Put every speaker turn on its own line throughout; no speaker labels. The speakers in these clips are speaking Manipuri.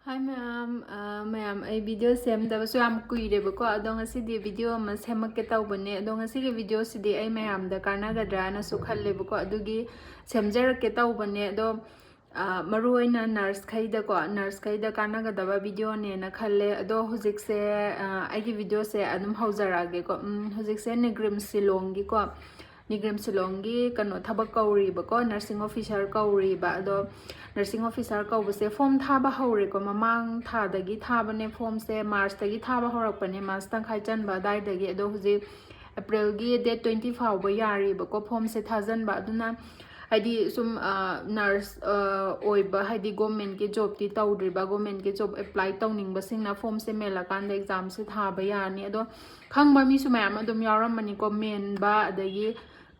Hi ma'am, ma'am, I video sem da so am kuire ba ko adong asidi video ma semak ke taw bane adong asidi video sidi ai ma'am da karna gadra na su khalle ba ko adugi semjar ke taw bane do maru oina nurse khaida ko nurse khaida karna gadaba video ne na khalle ado hujik se ai gi video se adum haujara ge ko hujik se Neigrihms Silong gi ko Neigrihms Silong gi kano thabak kauri ba ko nursing officer kauri ba ado nursing officer kaubase form thaba hore ko mamang tha dagi thaba ne form se March dagi thaba horak pane mas tang khai chan ba dai dagi ado huji April gi date 20 faw ba yari ba ko form se thousand ba aduna haidi sum nurse oi ba haidi government ke job ti tawdri ba government ke job apply tawning ba singna form se mela kan da exam se thaba yani ado khangba mi su mayam adum yaram mani ko men ba adagi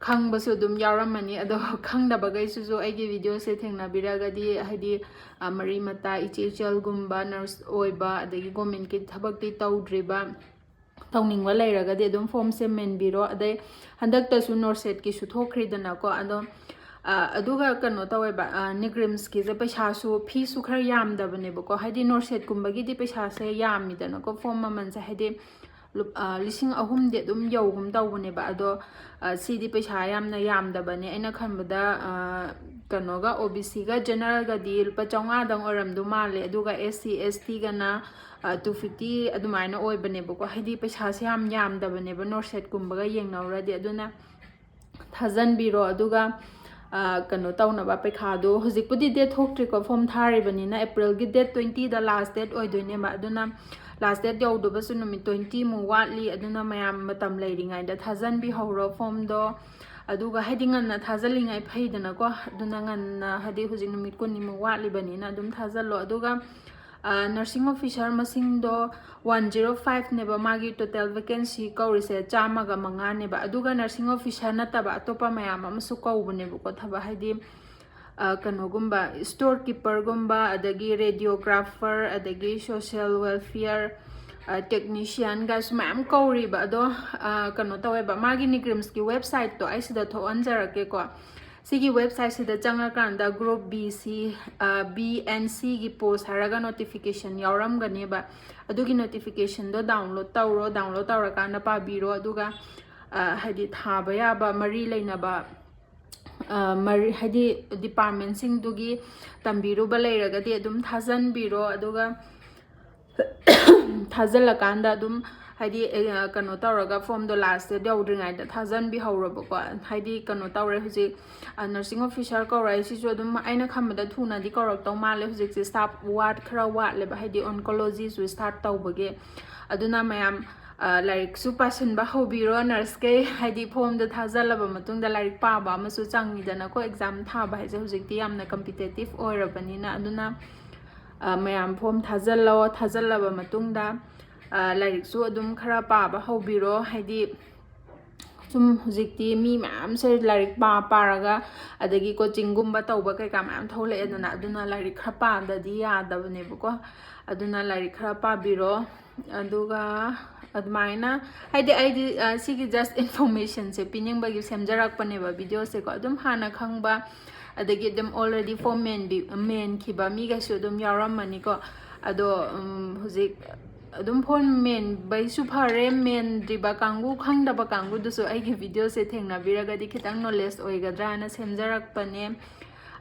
khang basu dum yaram mani ado khang da bagai su zo aigi video se thengna biraga di hadi mari mata ichechal gumba nurse oi ba adagi government ke thabak ti tawdri ba tawning wa lairaga di adum form se men biro adai handak ta su norset ki su thokri dana ko ado aduga kano tawe ba Neigrihms ki je paisa su fee su khar yam da bane ba ko hadi norset kumba gi di paisa se yam mi dana ko form man se hadi lising ahum de dum yogum tawbane ba ado sidi paisa yamna yamdabane aina khanbada kanoga OBC ga general ga di lupa chawnga dang oramdu male aduga SC ST ga na 250 adumaina oibane ba ko haidi paisa se yamdabane ba norset kumba ga yengnawradi aduna 1000 biro aduga kano tawna ba pekha do hojikpudi date thoktre ko form thari banina April gi date 20 da last date oidoine ba aduna last date yaudu basu numit 20 mu watli aduna mayam matam leiringai da 1000 bi horo form do aduga heading na thazalingai phaidana ko aduna nganna hadi hujing numit ko nimu watli banina adum thazallo aduga nursing officer masing do 105 neba magi total vacancy kaurise chama ga manga neba aduga nursing officer nataba atopa mayam amasu kaubane ko thaba hadi kanogumba storekeeper gumba adagi radiographer adagi social welfare technician guys ma'am kauri ba do kano tawe ba magi Neigrihms ki website to ai sida tho anjarake ko sigi website sida changa kanda group BNC gi post haraga notification yauram gane ba adugi notification do download tawra kana pa biro aduga hadi thaba ya ba mari leina ba mari hadi department sing dugi tambiru ba leiraga di adum 1000 biro aduga thazala kanda adum hadi kano tawraga form do last day yaudringai da 1000 bi hawraba ko hadi kano tawre huji nursing officer ko rai si jo dum aina khamada thuna di korok taw male huji si staff ward khara wat le ba hadi oncology su start tawbage aduna mayam like su pasun ba hobiro nurse ke hadi form da thazalaba matung da like pa ba masu changi dana ko exam tha ba je huji ti amna competitive oirabanina aduna mayam form thazalaba matung da like su adum khara pa ba hobiro hadi sum hujikti mi ma'am se like paraga adagi coaching gumba tawba kai ka ma'am thole aduna like khara pa da di ya da bane ko aduna like khara pa biro aduga admaina hadi sigi just information se pining bagi semjarak pane ba video se ko adum hana khangba adagi dem already for men khiba mi ga su adum yaram mani ko ado hujik adum phone men bai su phare men driba kangu khangda ba kangu dusu ai gi video se thengna biraga di khitang knowledge oigadra na semjarak pane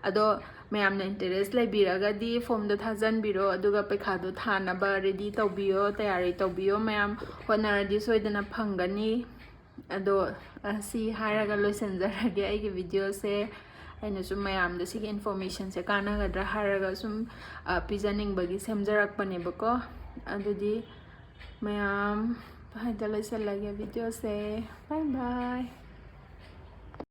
ado mayam na interest lai biraga di form do 1000 biro aduga pekha do thana ba ready tawbiyo tayari tawbiyo mayam honara di soidana phangani ado si haraga loisanjarage ai gi video se aina sum mayam da sig information se kana gadra haraga sum pijaning bagi semjarak pane bako adudi mayam haida loisalage video se bye bye